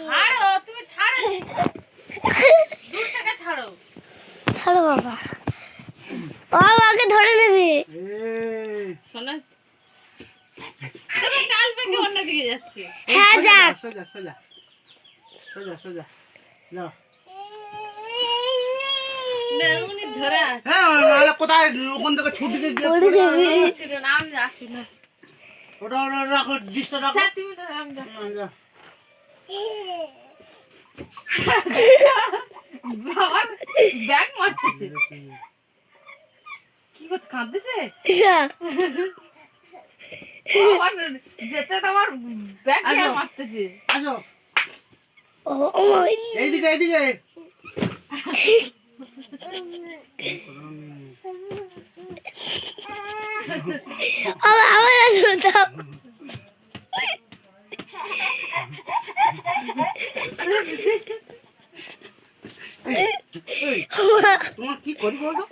ছাড়ো, তুমি ছাড়ো, দূর থেকে ছাড়ো। ছাড়ো বাবা, বাবাকে ধরে নেবে। শোনা টালবে কি অন্যদিকে যাচ্ছে? হ্যাঁ যা সোজা সোজা সোজা সোজা যাও। না, উনি ধরে আছে। হ্যাঁ নাহলে কোথায় ওখান থেকে ছুটি দিয়ে পড়ে যাবে। ছিল না, আমি যাচ্ছি না। ওটা ওটা রাখো, ডিশটা রাখো। স্যার, তুমি ধরো, আমি যাচ্ছি। যা। বাবার ব্যাগ মারতেছে। কি করতে কাঁদতেছে? বাবার যেতে তোমার ব্যাগ দিয়ে মারতেছে। আসো ও এইদিকে এইদিকে। আমার আসো দাও। তোমার কি করি বলতো?